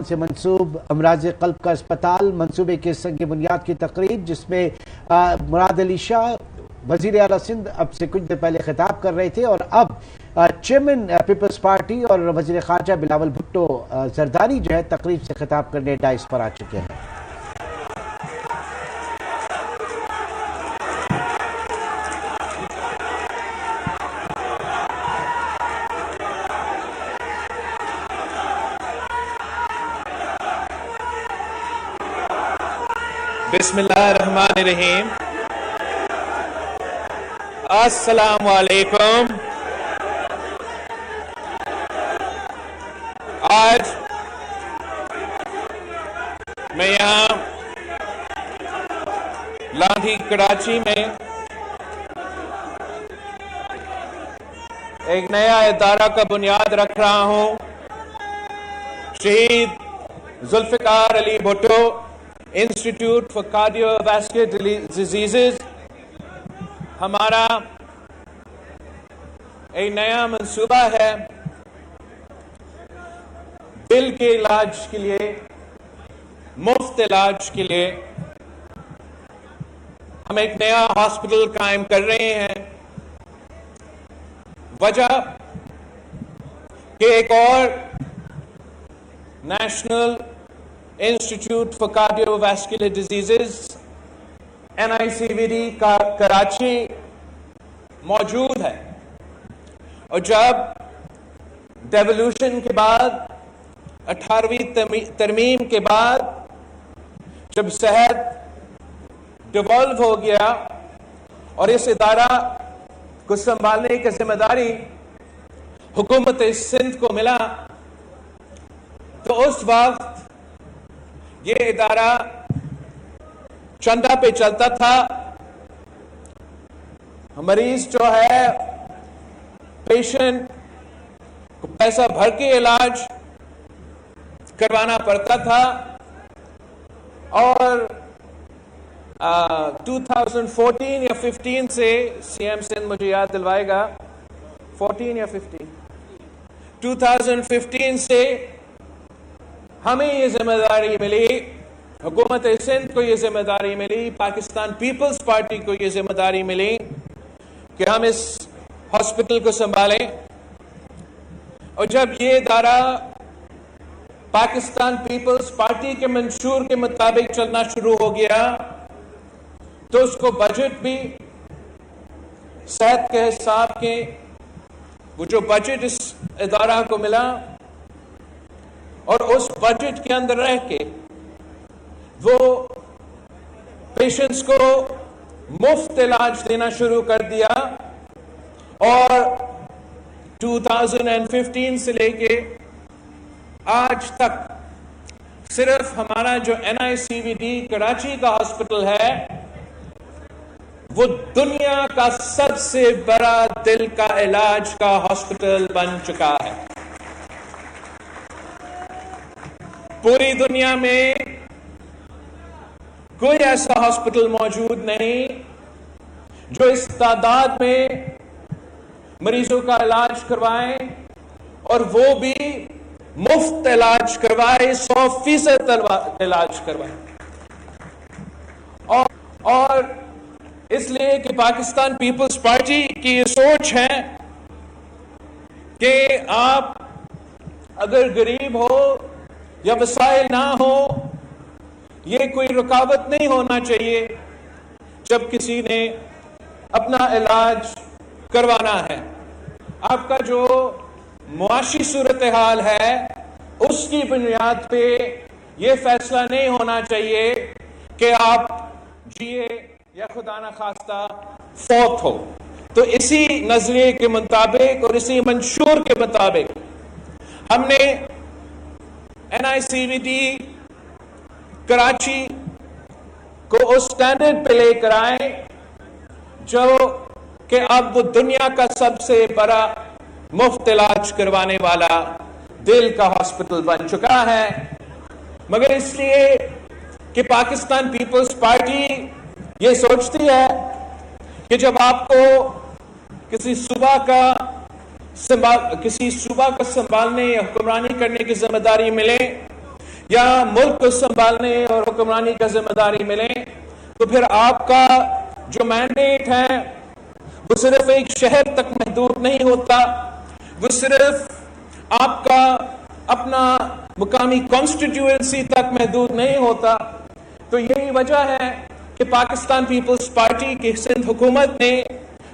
سے منسوب امراض قلب کا اسپتال منصوبے کے سنگ بنیاد کی تقریب، جس میں مراد علی شاہ وزیر اعلیٰ سندھ اب سے کچھ دیر پہلے خطاب کر رہے تھے، اور اب چیئرمین پیپلز پارٹی اور وزیر خارجہ بلاول بھٹو زرداری جو ہے تقریب سے خطاب کرنے ڈائس پر آ چکے ہیں۔ بسم اللہ الرحمن الرحیم۔ السلام علیکم۔ آج میں یہاں لاندھی کراچی میں ایک نیا ادارہ کا بنیاد رکھ رہا ہوں۔ Shaheed Zulfiqar Ali Bhutto institute for cardiovascular diseases ہمارا ایک نیا منصوبہ ہے دل کے علاج کے لیے، مفت علاج کے لیے۔ ہم ایک نیا ہاسپٹل قائم کر رہے ہیں۔ وجہ کہ ایک اور national institute for cardiovascular diseases NICVD Karachi موجود ہے، اور جب ڈیولوشن کے بعد 18ویں ترمیم کے بعد جب صحت ڈیولو ہو گیا اور اس ادارہ کو سنبھالنے کی ذمہ داری حکومت سندھ کو ملا، تو اس وقت یہ ادارہ چندہ پہ چلتا تھا۔ مریض جو ہے پیشنٹ کو پیسہ بھر کے علاج کروانا پڑتا تھا، اور 2014 یا 15 سے CM سندھ مجھے یاد دلوائے گا، 14 یا 15 2015 سے ہمیں یہ ذمہ داری ملی، حکومت سندھ کو یہ ذمہ داری ملی، پاکستان پیپلز پارٹی کو یہ ذمہ داری ملی کہ ہم اس ہاسپٹل کو سنبھالیں۔ اور جب یہ ادارہ پاکستان پیپلز پارٹی کے منشور کے مطابق چلنا شروع ہو گیا، تو اس کو بجٹ بھی صحت کے حساب کے وہ جو بجٹ اس ادارہ کو ملا، اور اس بجٹ کے اندر رہ کے وہ پیشنٹس کو مفت علاج دینا شروع کر دیا، اور 2015 سے لے کے آج تک صرف ہمارا جو NICVD کراچی کا ہاسپٹل ہے وہ دنیا کا سب سے بڑا دل کا علاج کا ہاسپٹل بن چکا ہے۔ پوری دنیا میں کوئی ایسا ہاسپٹل موجود نہیں جو اس تعداد میں مریضوں کا علاج کروائے، اور وہ بھی مفت علاج کروائے، 100% علاج کروائے۔ اور اس لیے کہ پاکستان پیپلز پارٹی کی یہ سوچ ہے کہ آپ اگر غریب ہو یا وسائل نہ ہو، یہ کوئی رکاوٹ نہیں ہونا چاہیے جب کسی نے اپنا علاج کروانا ہے۔ آپ کا جو معاشی صورتحال ہے اس کی بنیاد پہ یہ فیصلہ نہیں ہونا چاہیے کہ آپ جیے یا خدا نخواستہ فوت ہو۔ تو اسی نظریے کے مطابق اور اسی منشور کے مطابق ہم نے NICVD کراچی کو اس سٹینڈرڈ پہ لے کر آئے جو کہ اب وہ دنیا کا سب سے بڑا مفت علاج کروانے والا دل کا ہاسپٹل بن چکا ہے۔ مگر اس لیے کہ پاکستان پیپلز پارٹی یہ سوچتی ہے کہ جب آپ کو کسی صوبہ کا سنبھالنے یا حکمرانی کرنے کی ذمہ داری ملے یا ملک کو سنبھالنے اور حکمرانی کا ذمہ داری ملے تو پھر آپ کا جو مینڈیٹ ہے وہ صرف ایک شہر تک محدود نہیں ہوتا، وہ صرف آپ کا اپنا مقامی کانسٹیٹیوئنسی تک محدود نہیں ہوتا۔ تو یہی وجہ ہے کہ پاکستان پیپلز پارٹی کی سندھ حکومت نے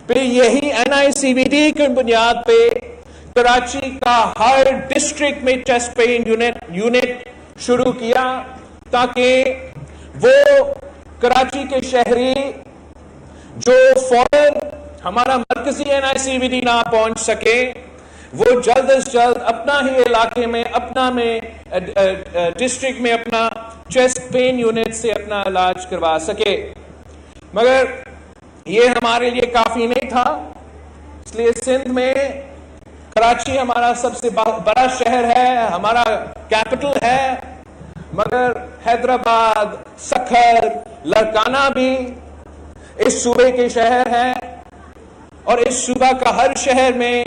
پھر یہی NICVD کی بنیاد پہ کراچی کا ہر ڈسٹرکٹ میں چیسٹ پین یونٹ شروع کیا، تاکہ وہ کراچی کے شہری جو فوراً ہمارا مرکزی NICVD نہ پہنچ سکے، وہ جلد از جلد اپنا ہی علاقے میں اپنا ڈسٹرکٹ میں اپنا چیسٹ پین یونٹ سے اپنا علاج کروا سکے۔ مگر یہ ہمارے لیے کافی نہیں تھا، اس لیے سندھ میں کراچی ہمارا سب سے بڑا شہر ہے، ہمارا کیپٹل ہے، مگر حیدرآباد، سکھر، لاڑکانہ بھی اس صوبے کے شہر ہیں، اور اس صوبہ کا ہر شہر میں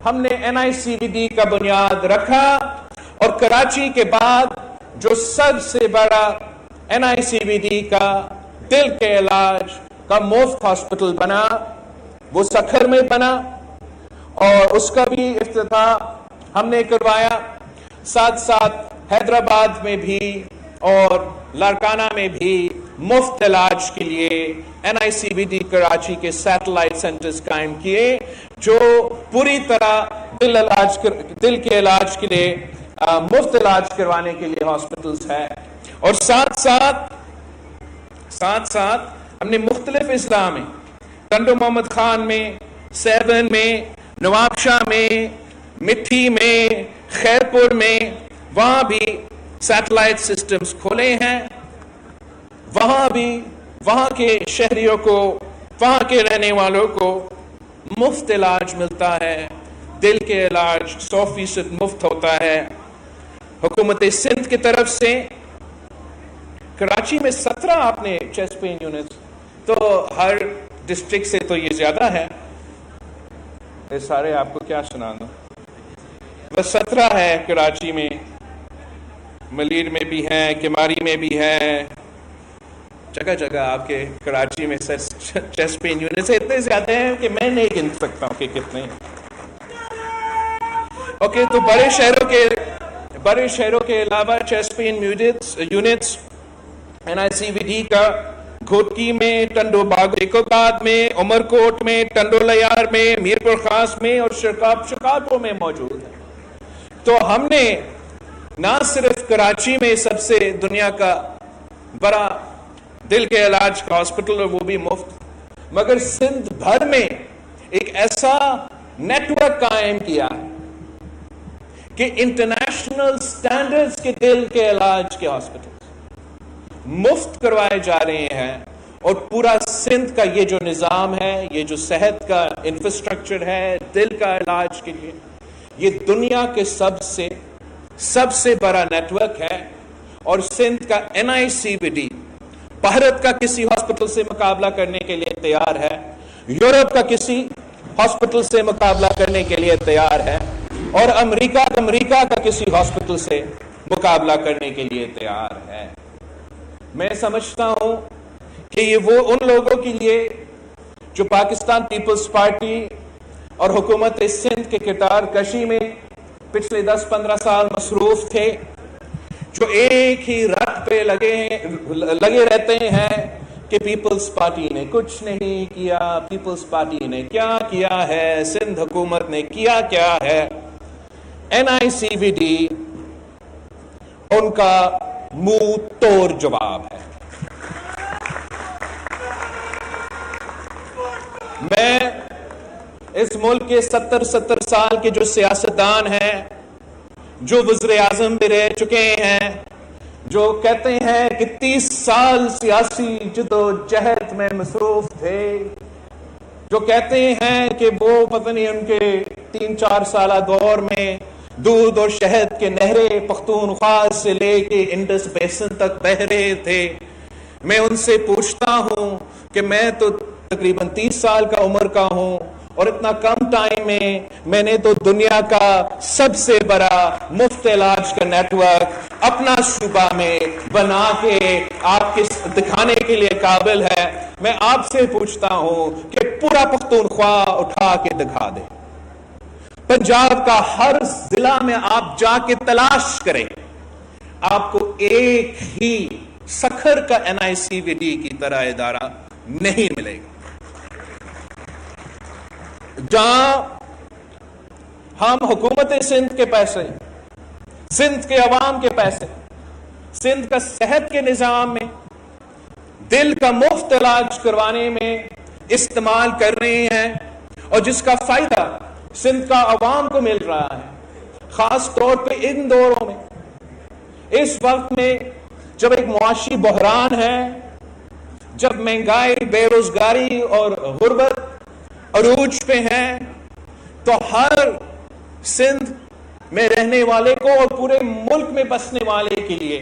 ہم نے NICVD کا بنیاد رکھا، اور کراچی کے بعد جو سب سے بڑا NICVD کا دل کے علاج کا مفت ہاسپٹل بنا وہ سکھر میں بنا، اور اس کا بھی افتتاح ہم نے کروایا۔ ساتھ ساتھ حیدرآباد میں بھی اور لاڑکانہ میں بھی مفت علاج کے لیے NICVD کراچی کے سیٹلائٹ سینٹرز قائم کیے، جو پوری طرح دل کے علاج کے لیے مفت علاج کروانے کے لیے ہاسپٹلز ہے۔ اور ساتھ ساتھ ہم نے مختلف اضلاع میں، ٹنڈو محمد خان میں، سیون میں، نواب شاہ میں، مٹھی میں، خیرپور میں، وہاں بھی سیٹلائٹ سسٹمز کھولے ہیں۔ وہاں بھی وہاں کے شہریوں کو، وہاں کے رہنے والوں کو مفت علاج ملتا ہے، دل کے علاج 100% مفت ہوتا ہے۔ حکومت سندھ کی طرف سے کراچی میں 17 آپ نے چیسٹ پین یونٹس، تو ہر ڈسٹرکٹ سے تو یہ زیادہ ہے، یہ سارے آپ کو کیا سنانا، بس 17 ہے کراچی میں، ملیر میں بھی ہے، کماری میں بھی ہے، جگہ جگہ آپ کے کراچی میں چیسٹ پین یونٹس اتنے زیادہ ہیں کہ میں نہیں گن سکتا ہوں کہ کتنے۔ اوکے، تو بڑے شہروں کے علاوہ چیسٹ پین یونٹس NICVD کا گھوٹکی میں، ٹنڈو باغ میں، عمرکوٹ میں، ٹنڈو لیار میں، میرپور خاص میں اور شکارپور میں موجود ہے۔ تو ہم نے نہ صرف کراچی میں سب سے دنیا کا بڑا دل کے علاج کا ہاسپٹل اور وہ بھی مفت، مگر سندھ بھر میں ایک ایسا نیٹ ورک قائم کیا کہ انٹرنیشنل سٹینڈرڈز کے دل کے علاج کے ہاسپٹل مفت کروائے جا رہے ہیں، اور پورا سندھ کا یہ جو نظام ہے، یہ جو صحت کا انفراسٹرکچر ہے دل کا علاج کے لیے، یہ دنیا کے سب سے بڑا نیٹ ورک ہے۔ اور سندھ کا NICVD بھارت کا کسی ہاسپٹل سے مقابلہ کرنے کے لیے تیار ہے، یورپ کا کسی ہاسپٹل سے مقابلہ کرنے کے لیے تیار ہے، اور امریکہ کا کسی ہاسپٹل سے مقابلہ کرنے کے لیے تیار ہے۔ میں سمجھتا ہوں کہ یہ وہ ان لوگوں کے لیے جو پاکستان پیپلز پارٹی اور حکومت سندھ کے کردار کشی میں پچھلے 10-15 سال مصروف تھے، جو ایک ہی رٹ پہ لگے رہتے ہیں کہ پیپلز پارٹی نے کچھ نہیں کیا، پیپلز پارٹی نے کیا کیا ہے، سندھ حکومت نے کیا ہے۔ NICVD ان کا منہ توڑ جواب ہے۔ میں اس ملک کے 70 سال کے جو سیاستدان ہیں، جو وزیر اعظم بھی رہ چکے ہیں، جو کہتے ہیں کہ 30 سال سیاسی جدوجہد میں مصروف تھے، جو کہتے ہیں کہ وہ پتہ نہیں ان کے 3-4 سالہ دور میں دودھ اور شہد کے نہریں پختونخوا سے لے کے انڈس بیسن تک بہہ رہے تھے، میں ان سے پوچھتا ہوں کہ میں تو تقریباً 30 سال کا عمر کا ہوں، اور اتنا کم ٹائم میں نے تو دنیا کا سب سے بڑا مفت علاج کا نیٹ ورک اپنا صوبہ میں بنا کے آپ کے دکھانے کے لیے قابل ہے، میں آپ سے پوچھتا ہوں کہ پورا پختونخوا اٹھا کے دکھا دے۔ پنجاب کا ہر ضلع میں آپ جا کے تلاش کریں، آپ کو ایک ہی سکھر کا NICVD کی طرح ادارہ نہیں ملے گا جہاں ہم حکومت سندھ کے پیسے، سندھ کے عوام کے پیسے، سندھ کا صحت کے نظام میں، دل کا مفت علاج کروانے میں استعمال کر رہے ہیں، اور جس کا فائدہ سندھ کا عوام کو مل رہا ہے، خاص طور پہ ان دوروں میں، اس وقت میں جب ایک معاشی بحران ہے، جب مہنگائی، بے روزگاری اور غربت عروج پہ ہیں، تو ہر سندھ میں رہنے والے کو اور پورے ملک میں بسنے والے کے لیے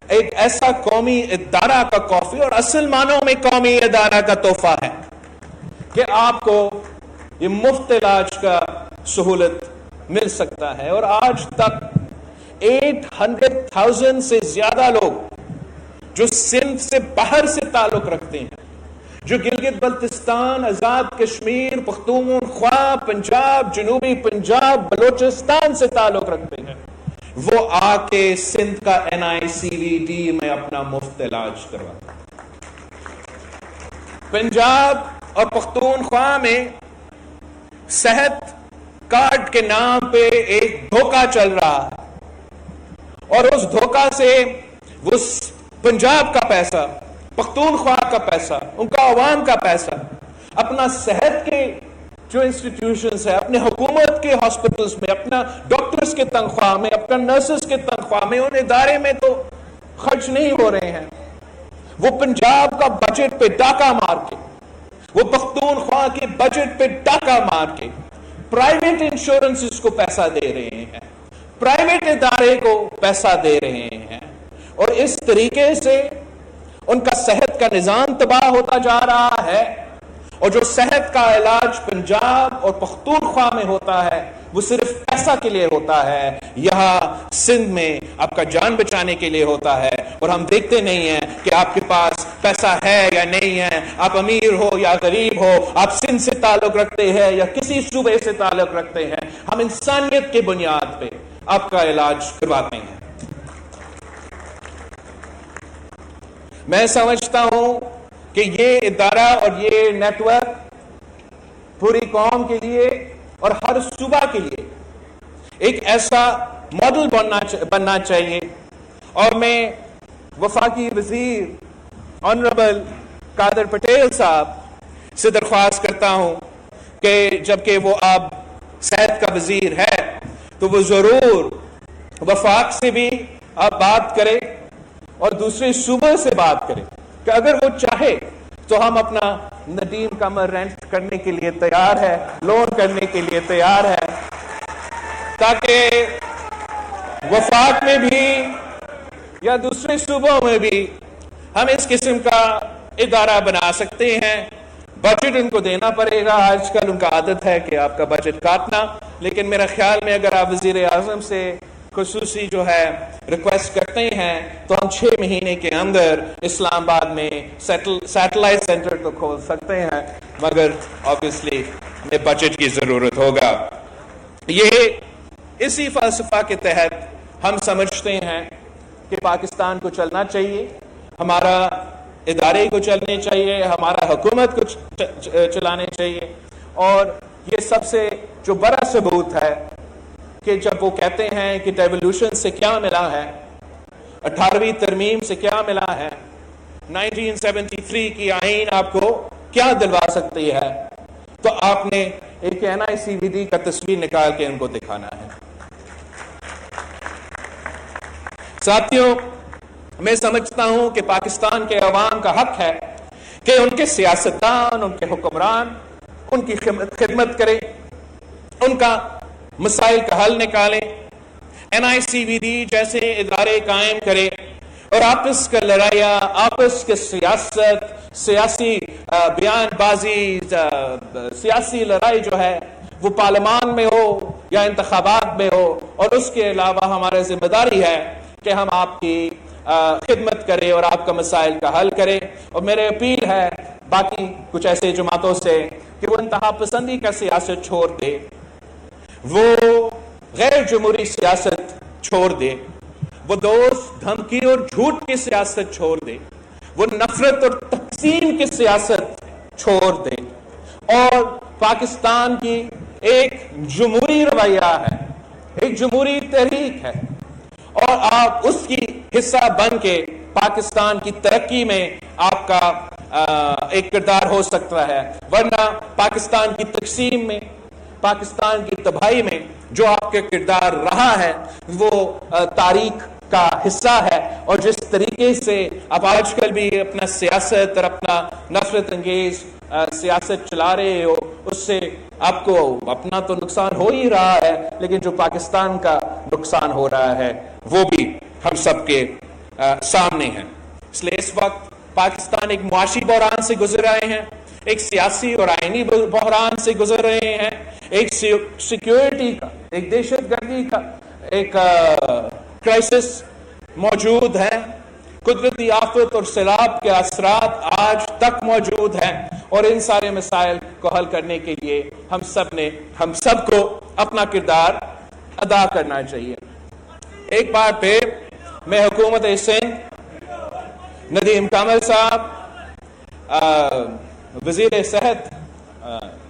ایک ایسا قومی ادارہ کا کافی اور اصل معنوں میں قومی ادارہ کا تحفہ ہے کہ آپ کو یہ مفت علاج کا سہولت مل سکتا ہے۔ اور آج تک 800,000 سے زیادہ لوگ جو سندھ سے باہر سے تعلق رکھتے ہیں، جو گلگت بلتستان، آزاد کشمیر، پختونخوا، پنجاب، جنوبی پنجاب، بلوچستان سے تعلق رکھتے ہیں، وہ آ کے سندھ کا NICVD میں اپنا مفت علاج کرواتے ہیں۔ پنجاب اور پختونخوا میں صحت کارڈ کے نام پہ ایک دھوکہ چل رہا ہے، اور اس دھوکہ سے وہ پنجاب کا پیسہ، پختونخوا کا پیسہ، ان کا عوام کا پیسہ، اپنا صحت کے جو انسٹیٹیوشنز ہے، اپنے حکومت کے ہاسپٹلز میں، اپنا ڈاکٹرز کے تنخواہ میں، اپنا نرسز کے تنخواہ میں، ان ادارے میں تو خرچ نہیں ہو رہے ہیں، وہ پنجاب کا بجٹ پہ ڈاکہ مار کے، وہ پختونخوا کے بجٹ پہ ڈاکہ مار کے پرائیویٹ انشورنسز کو پیسہ دے رہے ہیں، پرائیویٹ ادارے کو پیسہ دے رہے ہیں، اور اس طریقے سے ان کا صحت کا نظام تباہ ہوتا جا رہا ہے۔ اور جو صحت کا علاج پنجاب اور پختونخوا میں ہوتا ہے وہ صرف پیسہ کے لیے ہوتا ہے، یہاں سندھ میں آپ کا جان بچانے کے لیے ہوتا ہے، اور ہم دیکھتے نہیں ہیں کہ آپ کے پاس پیسہ ہے یا نہیں ہے، آپ امیر ہو یا غریب ہو، آپ سندھ سے تعلق رکھتے ہیں یا کسی صوبے سے تعلق رکھتے ہیں، ہم انسانیت کے بنیاد پہ آپ کا علاج کرواتے ہیں۔ میں سمجھتا ہوں کہ یہ ادارہ اور یہ نیٹ ورک پوری قوم کے لیے اور ہر صوبہ کے لیے ایک ایسا ماڈل بننا چاہیے، اور میں وفاقی وزیر آنریبل قادر پٹیل صاحب سے درخواست کرتا ہوں کہ جبکہ وہ اب صحت کا وزیر ہے تو وہ ضرور وفاق سے بھی آپ بات کرے اور دوسرے صوبے سے بات کرے کہ اگر وہ چاہے تو ہم اپنا ندیم کمر رینٹ کرنے کے لیے تیار ہے، لون کرنے کے لیے تیار ہے، تاکہ وفاق میں بھی یا دوسرے صوبوں میں بھی ہم اس قسم کا ادارہ بنا سکتے ہیں۔ بجٹ ان کو دینا پڑے گا، آج کل ان کا عادت ہے کہ آپ کا بجٹ کاٹنا، لیکن میرا خیال میں اگر آپ وزیر اعظم سے خصوصی جو ہے ریکویسٹ کرتے ہیں تو ہم 6 مہینے کے اندر اسلام آباد میں سیٹلائٹ سینٹر کو کھول سکتے ہیں، مگر obviously میں بجٹ کی ضرورت ہوگا۔ یہ اسی فلسفہ کے تحت ہم سمجھتے ہیں کہ پاکستان کو چلنا چاہیے، ہمارا ادارے کو چلنے چاہیے، ہمارا حکومت کو چلانے چاہیے، اور یہ سب سے جو بڑا ثبوت ہے کہ جب وہ کہتے ہیں کہ ڈیولوشن سے کیا ملا ہے، 18ویں ترمیم سے کیا ملا ہے، 1973 کی آئین آپ کو کیا دلوا سکتی ہے، تو آپ نے ایک NICVD کا تصویر نکال کے ان کو دکھانا ہے۔ ساتھیوں، میں سمجھتا ہوں کہ پاکستان کے عوام کا حق ہے کہ ان کے سیاستدان، ان کے حکمران ان کی خدمت کریں، ان کا مسائل کا حل نکالیں، NICVD جیسے ادارے قائم کریں، اور آپس کا لڑائیاں، آپس کے سیاست، سیاسی بیان بازی، سیاسی لڑائی جو ہے وہ پارلیمان میں ہو یا انتخابات میں ہو، اور اس کے علاوہ ہمارا ذمہ داری ہے کہ ہم آپ کی خدمت کریں اور آپ کا مسائل کا حل کریں. اور میرے اپیل ہے باقی کچھ ایسے جماعتوں سے کہ وہ انتہا پسندی کا سیاست چھوڑ دے, وہ غیر جمہوری سیاست چھوڑ دے, وہ دوست دھمکی اور جھوٹ کی سیاست چھوڑ دے, وہ نفرت اور تقسیم کی سیاست چھوڑ دے, اور پاکستان کی ایک جمہوری رویہ ہے, ایک جمہوری تحریک ہے, اور آپ اس کی حصہ بن کے پاکستان کی ترقی میں آپ کا ایک کردار ہو سکتا ہے. ورنہ پاکستان کی تقسیم میں, پاکستان کی تباہی میں جو آپ کا کردار رہا ہے وہ تاریخ کا حصہ ہے. اور جس طریقے سے آپ آج کل بھی اپنا سیاست اور اپنا نفرت انگیز سیاست چلا رہے ہو, اس سے آپ کو اپنا تو نقصان ہو ہی رہا ہے, لیکن جو پاکستان کا نقصان ہو رہا ہے وہ بھی ہم سب کے سامنے ہے. اس لیے اس وقت پاکستان ایک معاشی بحران سے گزر رہے ہیں, ایک سیاسی اور آئینی بحران سے گزر رہے ہیں, ایک سیکیورٹی کا, ایک دہشت گردی کا ایک کرائسس موجود ہے, قدرتی آفت اور سیلاب کے اثرات آج تک موجود ہیں, اور ان سارے مسائل کو حل کرنے کے لیے ہم سب کو اپنا کردار ادا کرنا چاہیے. ایک بار پھر میں حکومت سندھ, ندیم کامل صاحب, وزیر صحت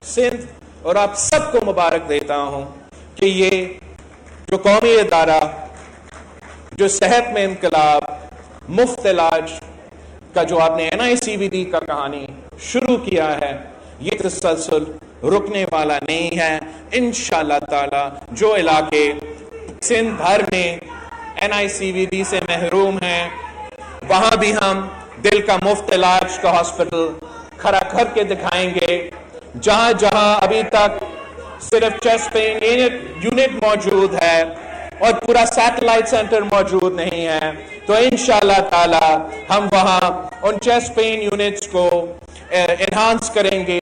سندھ اور آپ سب کو مبارک دیتا ہوں کہ یہ جو قومی ادارہ جو صحت میں انقلاب, مفت علاج کا جو آپ نے NICVD کا کہانی شروع کیا ہے, یہ تسلسل رکنے والا نہیں ہے. انشاءاللہ تعالی جو علاقے سندھ بھر میں NICVD سے محروم ہیں وہاں بھی ہم دل کا مفت علاج کا ہاسپٹل کھڑا کر کے دکھائیں گے. جہاں جہاں ابھی تک صرف چیسٹ پین یونٹ موجود ہے اور پورا سیٹلائٹ سینٹر موجود نہیں ہے, تو انشاءاللہ تعالی ہم وہاں ان چیسٹ پین یونٹس کو انہانس کریں گے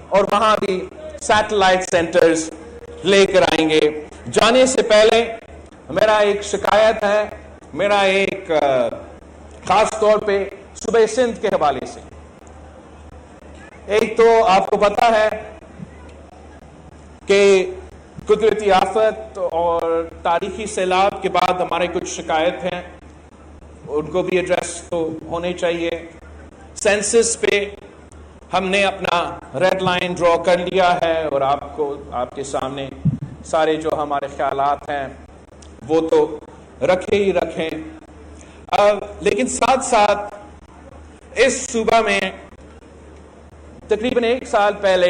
اور وہاں بھی سیٹلائٹ سینٹرز لے کر آئیں گے. جانے سے پہلے میرا ایک شکایت ہے, میرا ایک خاص طور پہ صوبہ سندھ کے حوالے سے. ایک تو آپ کو پتا ہے کہ قدرتی آفت اور تاریخی سیلاب کے بعد ہمارے کچھ شکایت ہیں, ان کو بھی ایڈریس تو ہونے چاہیے. سینسس پہ ہم نے اپنا ریڈ لائن ڈرا کر لیا ہے اور آپ کے سامنے سارے جو ہمارے خیالات ہیں وہ تو رکھے ہی رکھیں. لیکن ساتھ ساتھ اس صوبہ میں تقریباً 1 سال پہلے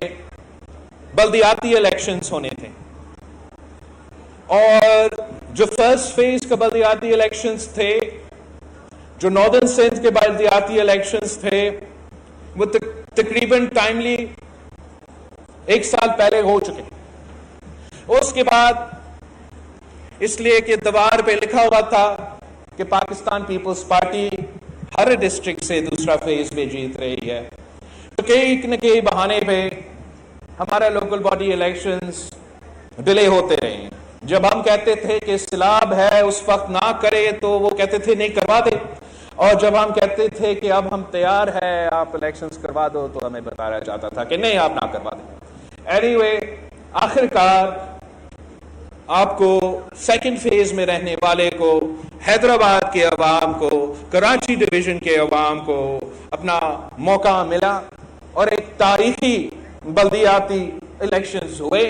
بلدیاتی الیکشنز ہونے تھے, اور جو فرسٹ فیز کا بلدیاتی الیکشنز تھے, جو ناردرن سندھ کے بلدیاتی الیکشنز تھے, وہ تقریباً ٹائملی 1 سال پہلے ہو چکے. اس کے بعد اس لیے کہ دیوار پہ لکھا ہوا تھا کہ پاکستان پیپلز پارٹی ہر ڈسٹرکٹ سے دوسرا فیز میں جیت رہی ہے, تو کئی نہ کئی بہانے پہ ہمارا لوکل باڈی الیکشنز ڈیلے ہوتے رہے ہیں. جب ہم کہتے تھے کہ سیلاب ہے اس وقت نہ کرے تو وہ کہتے تھے نہیں کروا دے, اور جب ہم کہتے تھے کہ اب ہم تیار ہے آپ الیکشنز کروا دو تو ہمیں بتایا جاتا تھا کہ نہیں آپ نہ کروا دیں. اینی آخر کار آپ کو سیکنڈ فیز میں رہنے والے کو, حیدرآباد کے عوام کو, کراچی ڈویژن کے عوام کو اپنا موقع ملا اور ایک تاریخی بلدیاتی الیکشنز ہوئے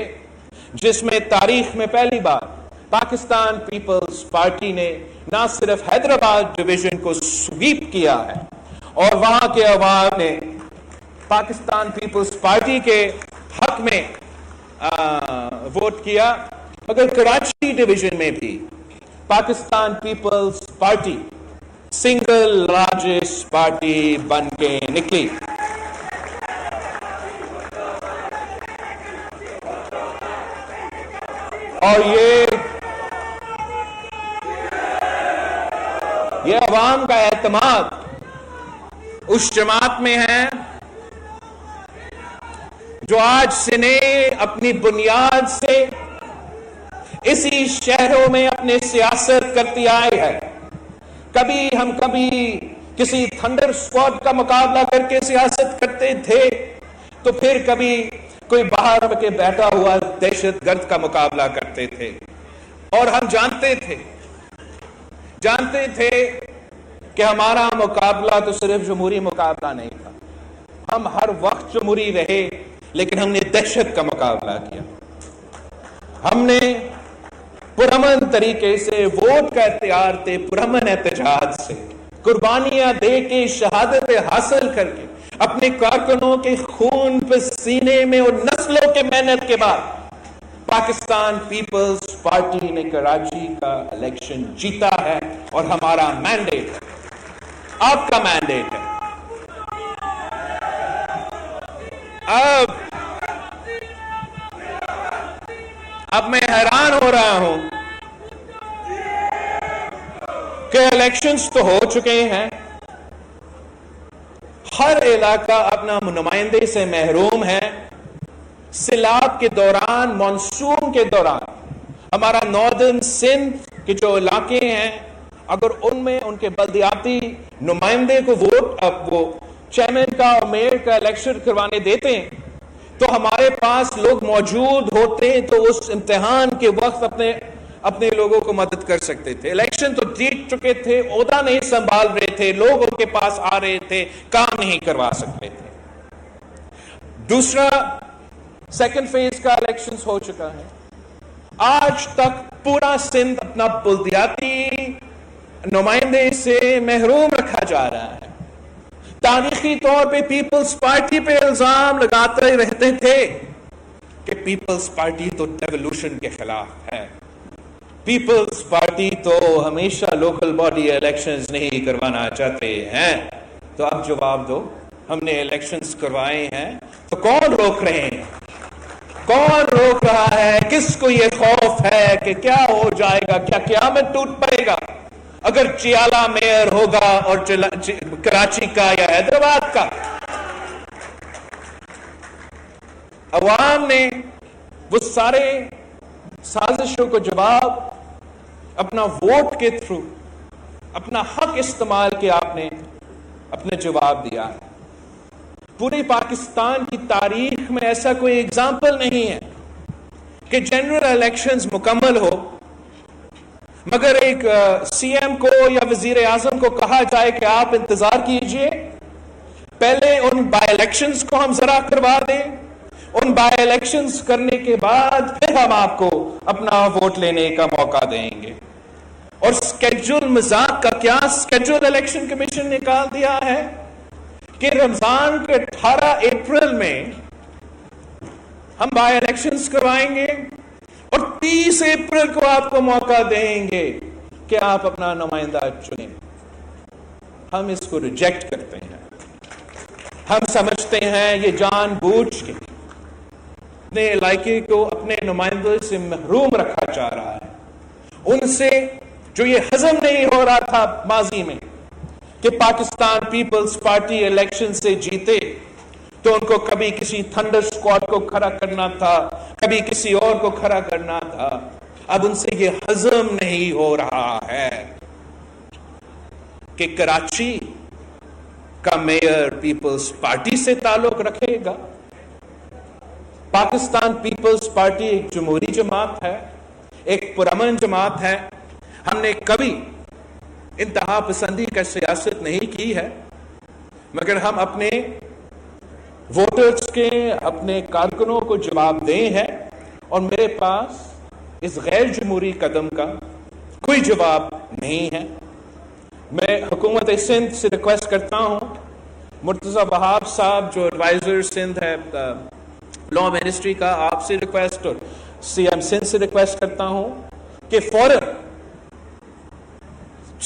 جس میں تاریخ میں پہلی بار پاکستان پیپلز پارٹی نے نہ صرف حیدرآباد ڈویژن کو سویپ کیا ہے اور وہاں کے عوام نے پاکستان پیپلز پارٹی کے حق میں ووٹ کیا, مگر کراچی ڈویژن میں بھی Pakistan Peoples Party single largest party بن کے نکلی. اور یہ عوام کا اعتماد اس جماعت میں ہے جو آج سے نے اپنی بنیاد سے اسی شہروں میں اپنے سیاست کرتی آئی ہے. کبھی کسی تھنڈر اسکواڈ کا مقابلہ کر کے سیاست کرتے تھے، تو پھر کبھی کوئی باہر کے بیٹھا ہوا دہشت گرد کا مقابلہ کرتے تھے. اور ہم جانتے تھے کہ ہمارا مقابلہ تو صرف جمہوری مقابلہ نہیں تھا. ہم ہر وقت جمہوری رہے، لیکن ہم نے دہشت کا مقابلہ کیا. ہم نے پرامن طریقے سے ووٹ کا اختیار تھے، پرامن احتجاج سے قربانیاں دے کے، شہادتیں حاصل کر کے، اپنے کارکنوں کے خون پسینے میں اور نسلوں کے محنت کے بعد پاکستان پیپلز پارٹی نے کراچی کا الیکشن جیتا ہے. اور ہمارا مینڈیٹ ہے، آپ کا مینڈیٹ ہے. اب میں حیران ہو رہا ہوں کہ الیکشنز تو ہو چکے ہیں، ہر علاقہ اپنا نمائندے سے محروم ہے. سیلاب کے دوران، مانسون کے دوران ہمارا ناردرن سندھ کے جو علاقے ہیں، اگر ان میں ان کے بلدیاتی نمائندے کو وہ چیئرمین کا اور میئر کا الیکشن کروانے دیتے ہیں تو ہمارے پاس لوگ موجود ہوتے ہیں تو اس امتحان کے وقت اپنے لوگوں کو مدد کر سکتے تھے. الیکشن تو جیت چکے تھے، عہدہ نہیں سنبھال رہے تھے، لوگ ان کے پاس آ رہے تھے، کام نہیں کروا سکتے تھے. دوسرا سیکنڈ فیز کا الیکشنز ہو چکا ہے. آج تک پورا سندھ اپنا بلدیاتی نمائندے سے محروم رکھا جا رہا ہے. تاریخی طور پہ پیپلز پارٹی پہ الزام لگاتے رہتے تھے کہ پیپلز پارٹی تو ڈیولوشن کے خلاف ہے، پیپلز پارٹی تو ہمیشہ لوکل باڈی الیکشنز نہیں کروانا چاہتے ہیں. تو اب جواب دو، ہم نے الیکشنز کروائے ہیں تو کون روک رہے ہیں؟ کون روک رہا ہے؟ کس کو یہ خوف ہے کہ کیا ہو جائے گا، کیا قیامت ٹوٹ پڑے گا اگر چیالہ میئر ہوگا اور کراچی کا یا حیدرآباد کا؟ عوام نے وہ سارے سازشوں کو جواب اپنا ووٹ کے تھرو، اپنا حق استعمال کے آپ نے اپنے جواب دیا. پوری پاکستان کی تاریخ میں ایسا کوئی ایگزامپل نہیں ہے کہ جنرل الیکشنز مکمل ہو مگر ایک سی ایم کو یا وزیر اعظم کو کہا جائے کہ آپ انتظار کیجئے، پہلے ان بائی الیکشنز کو ہم ذرا کروا دیں، ان بائی الیکشنز کرنے کے بعد پھر ہم آپ کو اپنا ووٹ لینے کا موقع دیں گے. اور سکیڈول مذاق کا کیا سکیڈول الیکشن کمیشن نے نکال دیا ہے کہ رمضان کے 18 اپریل میں ہم بائی الیکشنز کروائیں گے اور 30 اپریل کو آپ کو موقع دیں گے کہ آپ اپنا نمائندہ چنیں. ہم اس کو ریجیکٹ کرتے ہیں. ہم سمجھتے ہیں یہ جان بوجھ کے اپنے علاقے کو اپنے نمائندوں سے محروم رکھا جا رہا ہے. ان سے جو یہ ہضم نہیں ہو رہا تھا ماضی میں کہ پاکستان پیپلز پارٹی الیکشن سے جیتے تو ان کو کبھی کسی تھنڈر سکواڈ کو کھڑا کرنا تھا، کبھی کسی اور کو کھڑا کرنا تھا. اب ان سے یہ ہضم نہیں ہو رہا ہے کہ کراچی کا میئر پیپلز پارٹی سے تعلق رکھے گا. پاکستان پیپلز پارٹی ایک جمہوری جماعت ہے، ایک پرامن جماعت ہے. ہم نے کبھی انتہا پسندی کا سیاست نہیں کی ہے، مگر ہم اپنے ووٹرز کے، اپنے کارکنوں کو جواب دیں ہیں. اور میرے پاس اس غیر جمہوری قدم کا کوئی جواب نہیں ہے. میں حکومت سندھ سے ریکویسٹ کرتا ہوں، مرتضی وہاب صاحب جو ایڈوائزر سندھ ہے لا منسٹری کا، آپ سے ریکویسٹ اور سی ایم سندھ سے ریکویسٹ کرتا ہوں کہ فوراً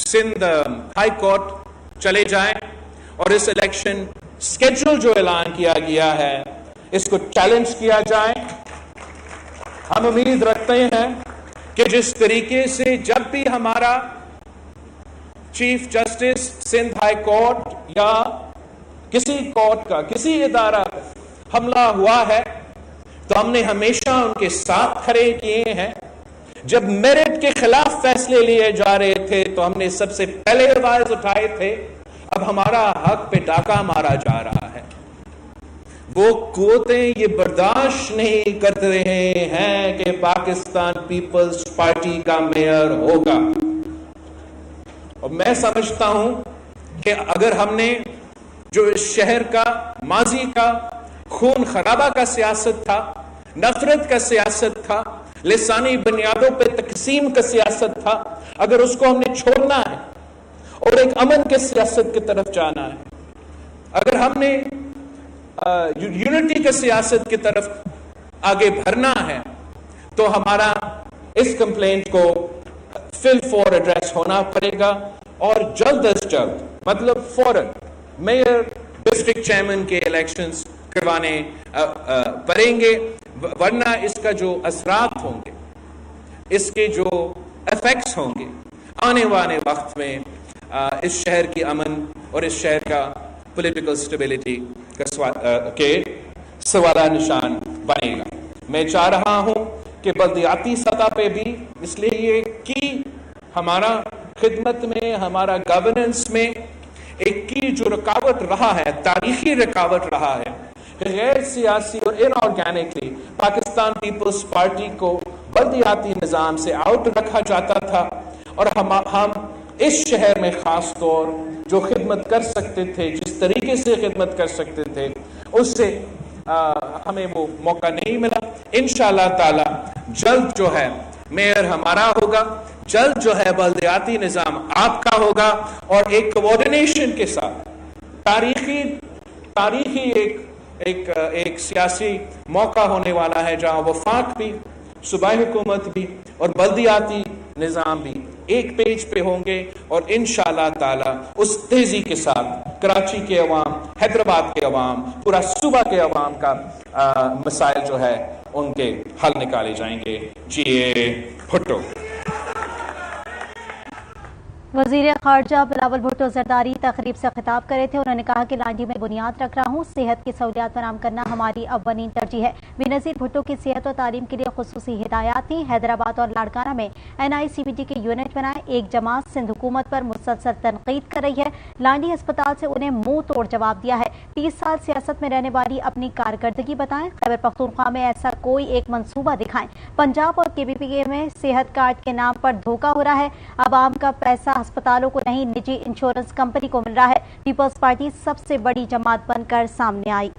سندھ ہائی کورٹ چلے جائیں اور اس الیکشن سکیڈول جو اعلان کیا گیا ہے اس کو چیلنج کیا جائے. ہم امید رکھتے ہیں کہ جس طریقے سے جب بھی ہمارا chief justice Sindh high court یا کسی کورٹ کا کسی ادارہ حملہ ہوا ہے تو ہم نے ہمیشہ ان کے ساتھ کھڑے کیے ہیں. جب میرٹ کے خلاف فیصلے لیے جا رہے تھے تو ہم نے سب سے پہلے آواز اٹھائے تھے، اب ہمارا حق پہ ڈاکہ مارا جا رہا ہے۔ وہ قوتیں یہ برداشت نہیں کر رہے ہیں کہ پاکستان پیپلز پارٹی کا میئر ہوگا، اور میں سمجھتا ہوں کہ اگر ہم نے جو اس شہر کا ماضی کا خون خرابہ کا سیاست تھا، نفرت کا سیاست تھا، لسانی بنیادوں پہ تقسیم کا سیاست تھا، اگر اس کو ہم نے چھوڑنا ہے اور ایک امن کے سیاست کی طرف جانا ہے، اگر ہم نے یونٹی کے سیاست کی طرف آگے بڑھنا ہے، تو ہمارا اس کمپلینٹ کو فل فور ایڈریس ہونا پڑے گا، اور جلد از جلد، مطلب فوراً میئر ڈسٹرکٹ چیئرمین کے الیکشنز کروانے پڑیں گے، ورنہ اس کا جو اثرات ہوں گے، اس کے جو ایفیکٹس ہوں گے آنے والے وقت میں اس شہر کی امن اور اس شہر کا پولیٹیکل سٹیبلٹی کے سوالہ نشان بنے گا۔ میں چاہ رہا ہوں کہ بلدیاتی سطح پہ بھی، اس لیے کہ ہمارا خدمت میں، ہمارا گورننس میں ایک کی جو رکاوٹ رہا ہے، تاریخی رکاوٹ رہا ہے، غیر سیاسی اور ان آرگینکلی پاکستان پیپلز پارٹی کو بلدیاتی نظام سے آؤٹ رکھا جاتا تھا، اور ہم اس شہر میں خاص طور جو خدمت کر سکتے تھے، جس طریقے سے خدمت کر سکتے تھے، اس سے ہمیں وہ موقع نہیں ملا۔ انشاءاللہ تعالی جلد جو ہے میئر ہمارا ہوگا، جلد جو ہے بلدیاتی نظام آپ کا ہوگا، اور ایک کوارڈینیشن کے ساتھ تاریخی ایک سیاسی موقع ہونے والا ہے، جہاں وفاق بھی، صوبائی حکومت بھی اور بلدیاتی نظام بھی ایک پیج پہ ہوں گے، اور انشاءاللہ تعالی اس تیزی کے ساتھ کراچی کے عوام، حیدرآباد کے عوام، پورا صوبہ کے عوام کا مسائل جو ہے ان کے حل نکالے جائیں گے۔ جی بھٹو۔ وزیر خارجہ بلاول بھٹو زرداری تقریب سے خطاب کر رہے تھے۔ انہوں نے کہا کہ لانڈی میں بنیاد رکھ رہا ہوں، صحت کی سہولیات فراہم کرنا ہماری اولین ترجیح ہے۔ بینظیر بھٹو کی صحت و تعلیم کے لیے خصوصی ہدایات تھیں۔ حیدرآباد اور لاڑکانہ میں NICBT کے یونٹ بنائے۔ ایک جماعت سندھ حکومت پر مسلسل تنقید کر رہی ہے، لانڈی ہسپتال سے انہیں منہ توڑ جواب دیا ہے۔ 30 سال سیاست میں رہنے والی اپنی کارکردگی بتائیں، خیبر پختونخوا میں ایسا کوئی ایک منصوبہ دکھائیں۔ پنجاب اور KPPK میں صحت کارڈ کے نام پر دھوکہ ہو رہا ہے، عوام کا پیسہ ہسپتالوں کو نہیں، نجی انشورنس کمپنی کو مل رہا ہے۔ پیپلز پارٹی سب سے بڑی جماعت بن کر سامنے آئی۔